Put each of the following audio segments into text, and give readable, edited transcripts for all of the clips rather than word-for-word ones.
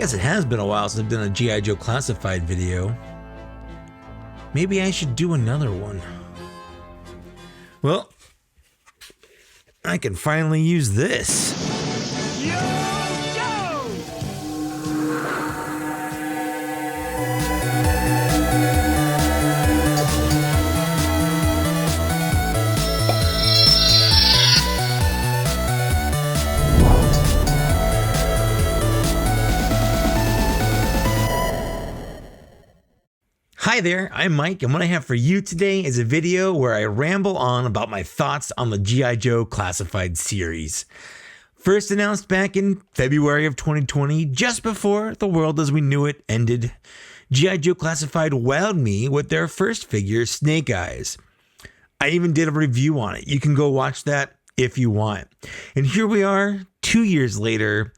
Yes, it has been a while since I've done a G.I. Joe Classified video. Maybe I should do another one. Well, I can finally use this. Hi there, I'm Mike, and what I have for you today is a video where I ramble on about my thoughts on the G.I. Joe Classified series. First announced back in February of 2020, just before the world as we knew it ended, G.I. Joe Classified wowed me with their first figure, Snake Eyes. I even did a review on it. You can go watch that if you want. And here we are, 2 years later.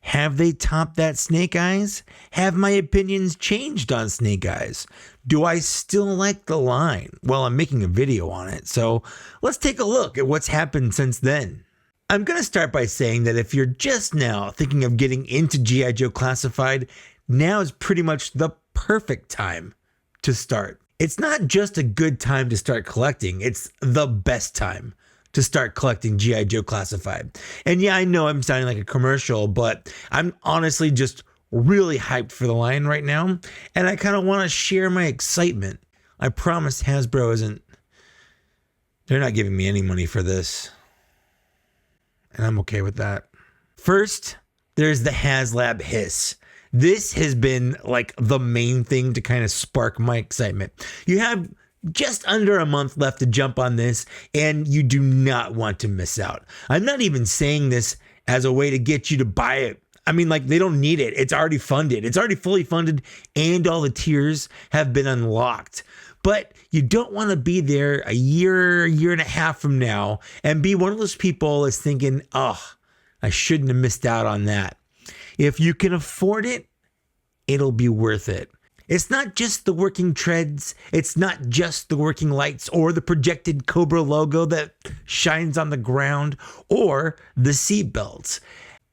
Have they topped that Snake Eyes? Have my opinions changed on Snake Eyes? Do I still like the line? Well, I'm making a video on it, so let's take a look at what's happened since then. I'm going to start by saying that if you're just now thinking of getting into G.I. Joe Classified, now is pretty much the perfect time to start. It's not just a good time to start collecting, it's the best time to start collecting G.I. Joe Classified. And yeah, I know I'm sounding like a commercial, but I'm honestly just really hyped for the line right now, and I kind of want to share my excitement. I promise Hasbro they're not giving me any money for this, and I'm okay with that. First, there's the HasLab HISS. This has been like the main thing to kind of spark my excitement. You have just under a month left to jump on this, and you do not want to miss out. I'm not even saying this as a way to get you to buy it. I mean, like, they don't need it. It's already funded. It's already fully funded, and all the tiers have been unlocked. But you don't want to be there a year and a half from now and be one of those people that's thinking, oh, I shouldn't have missed out on that. If you can afford it, it'll be worth it. It's not just the working treads, it's not just the working lights or the projected Cobra logo that shines on the ground or the seat belts.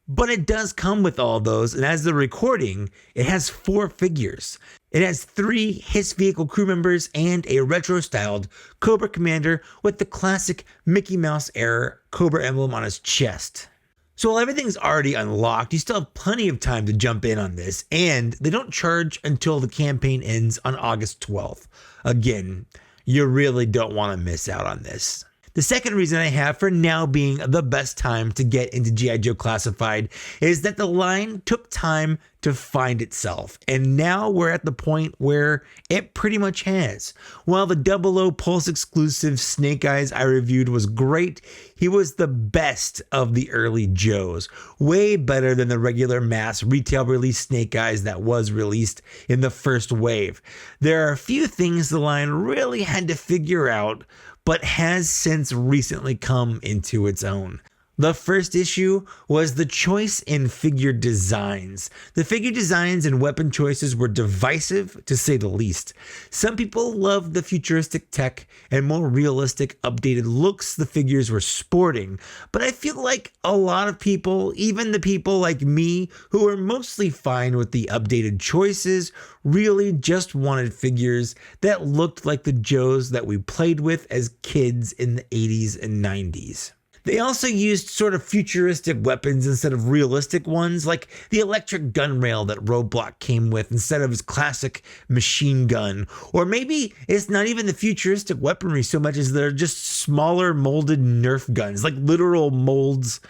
But it does come with all those, and as the recording, it has 4 figures. It has 3 HISS vehicle crew members and a retro-styled Cobra commander with the classic Mickey Mouse era Cobra emblem on his chest. So while everything's already unlocked, you still have plenty of time to jump in on this, and they don't charge until the campaign ends on August 12th. Again, you really don't want to miss out on this. The second reason I have for now being the best time to get into G.I. Joe Classified is that the line took time to find itself, and now we're at the point where it pretty much has. While the 00 Pulse exclusive Snake Eyes I reviewed was great, he was the best of the early Joes, way better than the regular mass retail release Snake Eyes that was released in the first wave. There are a few things the line really had to figure out, but has since recently come into its own. The first issue was the choice in figure designs. The figure designs and weapon choices were divisive, to say the least. Some people loved the futuristic tech and more realistic, updated looks the figures were sporting, but I feel like a lot of people, even the people like me who are mostly fine with the updated choices, really just wanted figures that looked like the Joes that we played with as kids in the 80s and 90s. They also used sort of futuristic weapons instead of realistic ones, like the electric gun rail that Roadblock came with instead of his classic machine gun. Or maybe it's not even the futuristic weaponry so much as they're just smaller molded Nerf guns, like literal molds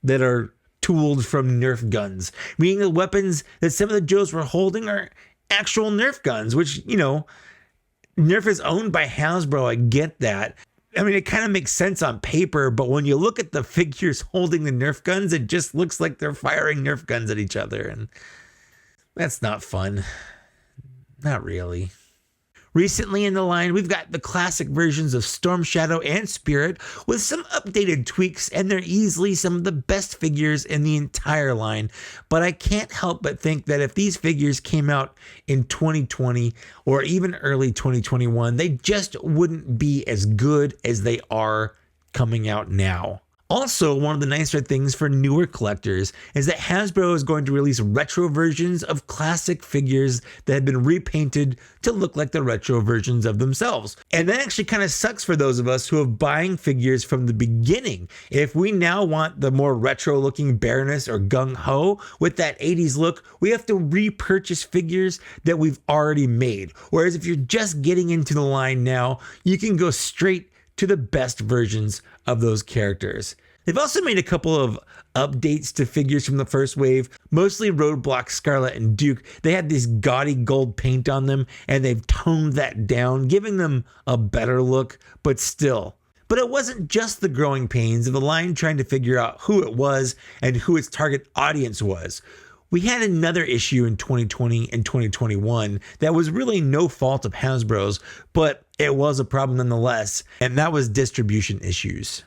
that are tooled from Nerf guns. Meaning the weapons that some of the Joes were holding are actual Nerf guns, which, you know, Nerf is owned by Hasbro, I get that. I mean, it kind of makes sense on paper, but when you look at the figures holding the Nerf guns, it just looks like they're firing Nerf guns at each other, and that's not fun. Not really. Recently in the line, we've got the classic versions of Storm Shadow and Spirit with some updated tweaks, and they're easily some of the best figures in the entire line. But I can't help but think that if these figures came out in 2020 or even early 2021, they just wouldn't be as good as they are coming out now. Also, one of the nicer things for newer collectors is that Hasbro is going to release retro versions of classic figures that have been repainted to look like the retro versions of themselves. And that actually kind of sucks for those of us who have buying figures from the beginning. If we now want the more retro looking Baroness or Gung Ho with that 80s look, we have to repurchase figures that we've already made. Whereas if you're just getting into the line now, you can go straight to the best versions of those characters. They've also made a couple of updates to figures from the first wave, mostly Roadblock, Scarlet, and Duke. They had this gaudy gold paint on them, and they've toned that down, giving them a better look, but still. But it wasn't just the growing pains of the line trying to figure out who it was and who its target audience was. We had another issue in 2020 and 2021 that was really no fault of Hasbro's, but it was a problem nonetheless, and that was distribution issues.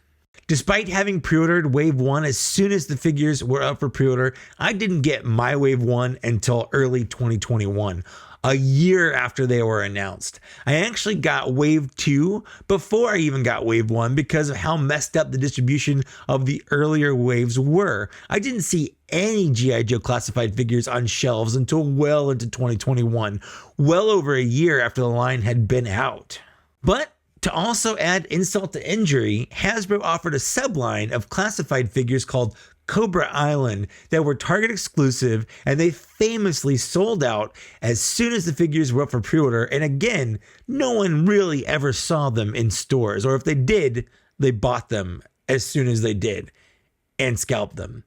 Despite having pre-ordered Wave 1 as soon as the figures were up for pre-order, I didn't get my Wave 1 until early 2021. A year after they were announced. I actually got Wave 2 before I even got Wave 1 because of how messed up the distribution of the earlier waves were. I didn't see any G.I. Joe classified figures on shelves until well into 2021, well over a year after the line had been out. But to also add insult to injury, Hasbro offered a subline of classified figures called Cobra Island that were Target exclusive, and they famously sold out as soon as the figures were up for pre-order. And again, no one really ever saw them in stores, or if they did, they bought them as soon as they did and scalped them.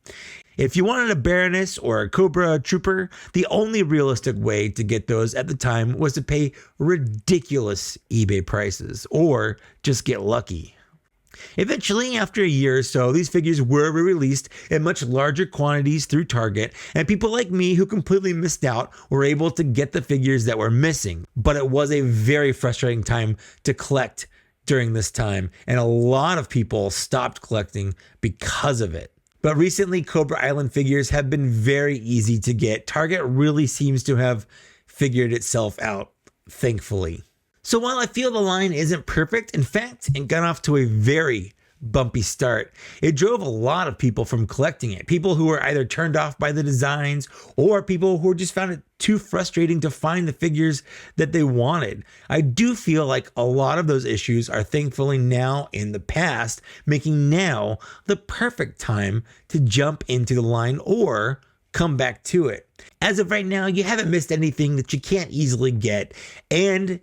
If you wanted a Baroness or a Cobra Trooper, the only realistic way to get those at the time was to pay ridiculous eBay prices or just get lucky. Eventually, after a year or so, these figures were re-released in much larger quantities through Target, and people like me who completely missed out were able to get the figures that were missing. But it was a very frustrating time to collect during this time, and a lot of people stopped collecting because of it. But recently, Cobra Island figures have been very easy to get. Target really seems to have figured itself out, thankfully. So while I feel the line isn't perfect, in fact, it got off to a very bumpy start. It drove a lot of people from collecting it. People who were either turned off by the designs or people who just found it too frustrating to find the figures that they wanted. I do feel like a lot of those issues are thankfully now in the past, making now the perfect time to jump into the line or come back to it. As of right now, you haven't missed anything that you can't easily get, and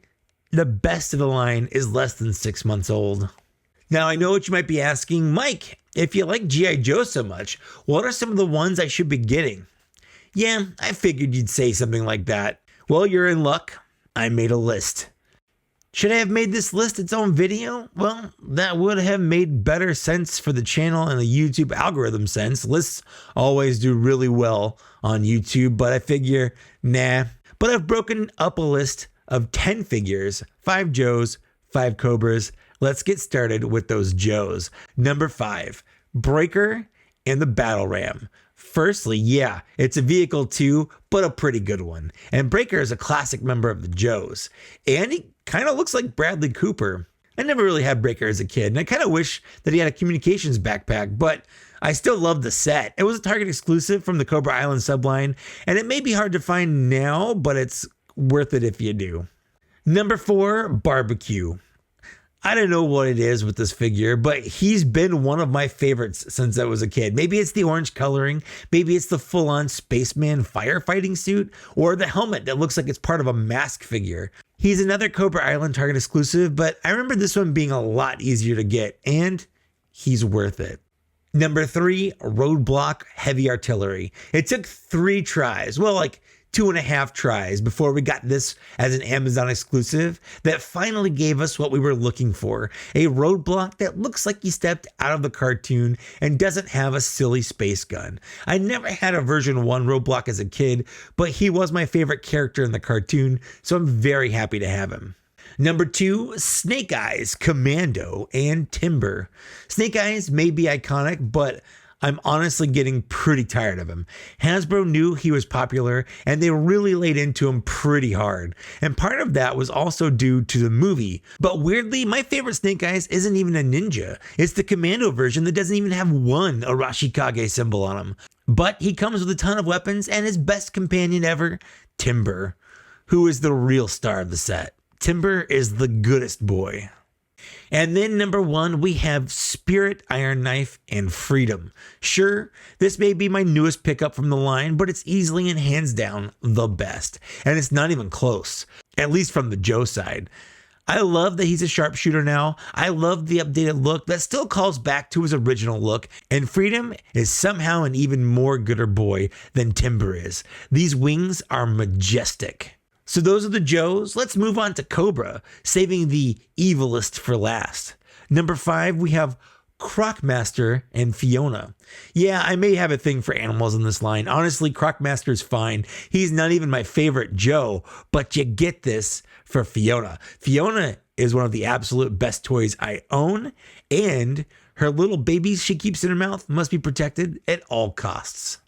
the best of the line is less than 6 months old. Now, I know what you might be asking, Mike, if you like G.I. Joe so much, what are some of the ones I should be getting? Yeah, I figured you'd say something like that. Well, you're in luck. I made a list. Should I have made this list its own video? Well, that would have made better sense for the channel and the YouTube algorithm sense. Lists always do really well on YouTube, but I figure, nah. But I've broken up a list of 10 figures, 5 Joes, 5 Cobras. Let's get started with those Joes. Number 5, Breaker and the Battle Ram. Firstly, yeah, it's a vehicle too, but a pretty good one. And Breaker is a classic member of the Joes. And he kind of looks like Bradley Cooper. I never really had Breaker as a kid, and I kind of wish that he had a communications backpack, but I still love the set. It was a Target exclusive from the Cobra Island subline, and it may be hard to find now, but it's worth it if you do. Number 4, Barbecue. I don't know what it is with this figure, but he's been one of my favorites since I was a kid. Maybe it's the orange coloring, maybe it's the full-on spaceman firefighting suit, or the helmet that looks like it's part of a mask figure. He's another Cobra Island Target exclusive, but I remember this one being a lot easier to get, and he's worth it. Number 3, Roadblock Heavy Artillery. It took 3 tries, well, like 2.5 tries before we got this as an Amazon exclusive that finally gave us what we were looking for. A Roadblock that looks like he stepped out of the cartoon and doesn't have a silly space gun. I never had a version 1 Roadblock as a kid, but he was my favorite character in the cartoon, so I'm very happy to have him. Number 2, Snake Eyes, Commando, and Timber. Snake Eyes may be iconic, but I'm honestly getting pretty tired of him. Hasbro knew he was popular and they really laid into him pretty hard. And part of that was also due to the movie. But weirdly, my favorite Snake Eyes isn't even a ninja. It's the Commando version that doesn't even have one Arashikage symbol on him. But he comes with a ton of weapons and his best companion ever, Timber, who is the real star of the set. Timber is the goodest boy. And then number 1, we have Spirit Iron Knife and Freedom. Sure, this may be my newest pickup from the line, but it's easily and hands down the best. And it's not even close, at least from the Joe side. I love that he's a sharpshooter now. I love the updated look that still calls back to his original look. And Freedom is somehow an even more gooder boy than Timber is. These wings are majestic. So those are the Joes. Let's move on to Cobra, saving the evilest for last. Number 5, we have Crocmaster and Fiona. Yeah, I may have a thing for animals in this line. Honestly, Crocmaster's fine. He's not even my favorite Joe, but you get this for Fiona. Fiona is one of the absolute best toys I own, and her little babies she keeps in her mouth must be protected at all costs.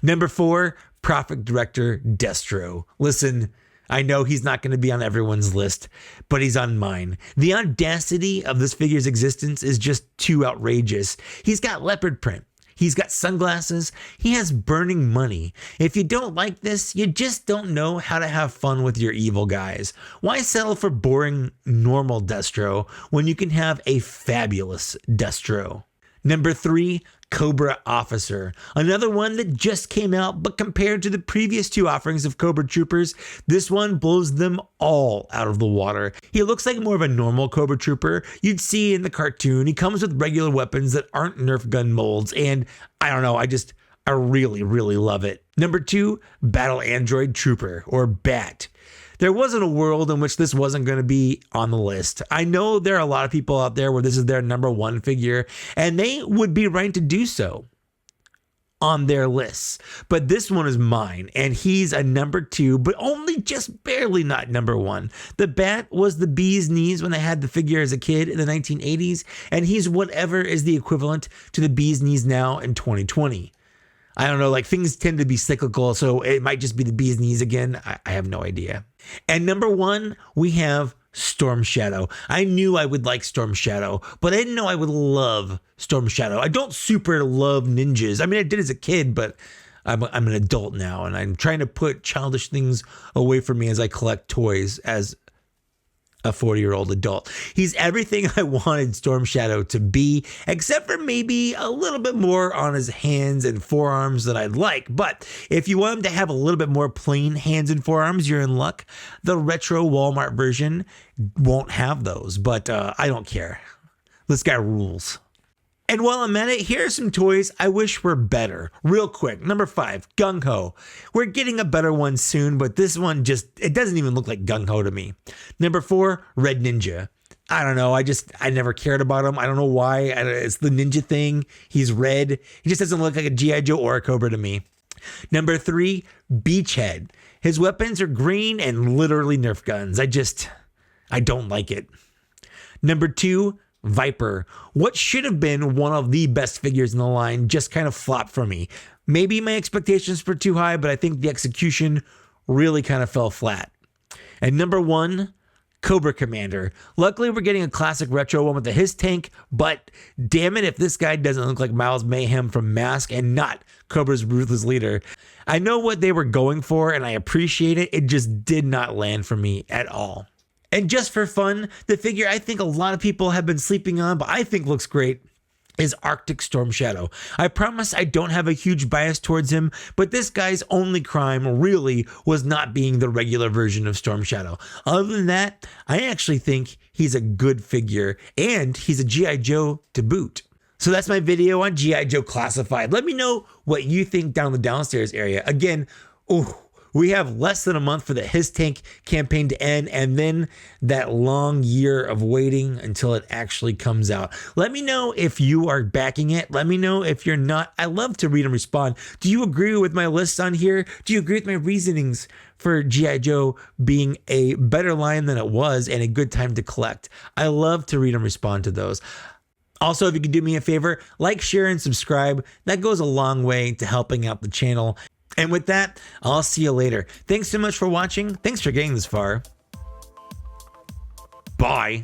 Number 4, Prophet Director Destro. Listen, I know he's not going to be on everyone's list, but he's on mine. The audacity of this figure's existence is just too outrageous. He's got leopard print. He's got sunglasses. He has burning money. If you don't like this, you just don't know how to have fun with your evil guys. Why settle for boring, normal Destro when you can have a fabulous Destro? Number 3, Cobra Officer. Another one that just came out, but compared to the previous 2 offerings of Cobra Troopers, this one blows them all out of the water. He looks like more of a normal Cobra Trooper you'd see in the cartoon. He comes with regular weapons that aren't Nerf gun molds, and I don't know, I really, really love it. Number 2, Battle Android Trooper, or BAT. There wasn't a world in which this wasn't going to be on the list. I know there are a lot of people out there where this is their number 1 figure, and they would be right to do so on their lists. But this one is mine, and he's a number 2, but only just barely not number 1. The Bat was the bee's knees when I had the figure as a kid in the 1980s, and he's whatever is the equivalent to the bee's knees now in 2020. I don't know, like things tend to be cyclical, so it might just be the bee's knees again. I have no idea. And number 1, we have Storm Shadow. I knew I would like Storm Shadow, but I didn't know I would love Storm Shadow. I don't super love ninjas. I mean, I did as a kid, but I'm an adult now, and I'm trying to put childish things away from me as I collect toys as a 40-year-old adult. He's everything I wanted Storm Shadow to be, except for maybe a little bit more on his hands and forearms than I'd like. But if you want him to have a little bit more plain hands and forearms, you're in luck. The retro Walmart version won't have those, but I don't care. This guy rules. And while I'm at it, here are some toys I wish were better. Real quick, number 5, Gung Ho. We're getting a better one soon, but this one it doesn't even look like Gung Ho to me. Number 4, Red Ninja. I don't know, I never cared about him. I don't know why. It's the ninja thing. He's red. He just doesn't look like a G.I. Joe or a Cobra to me. Number 3, Beachhead. His weapons are green and literally Nerf guns. I don't like it. Number 2, Viper. What should have been one of the best figures in the line just kind of flopped for me. Maybe my expectations were too high, but I think the execution really kind of fell flat. And number 1, Cobra Commander. Luckily, we're getting a classic retro one with the HISS tank, but damn it if this guy doesn't look like Miles Mayhem from Mask and not Cobra's ruthless leader. I know what they were going for, and I appreciate it. It just did not land for me at all. And just for fun, the figure I think a lot of people have been sleeping on, but I think looks great, is Arctic Storm Shadow. I promise I don't have a huge bias towards him, but this guy's only crime really was not being the regular version of Storm Shadow. Other than that, I actually think he's a good figure, and he's a G.I. Joe to boot. So that's my video on G.I. Joe Classified. Let me know what you think down the downstairs area. Again, we have less than a month for the HISS tank campaign to end, and then that long year of waiting until it actually comes out. Let me know if you are backing it. Let me know if you're not. I love to read and respond. Do you agree with my lists on here? Do you agree with my reasonings for G.I. Joe being a better line than it was and a good time to collect? I love to read and respond to those. Also, if you could do me a favor, like, share, and subscribe. That goes a long way to helping out the channel. And with that, I'll see you later. Thanks so much for watching. Thanks for getting this far. Bye.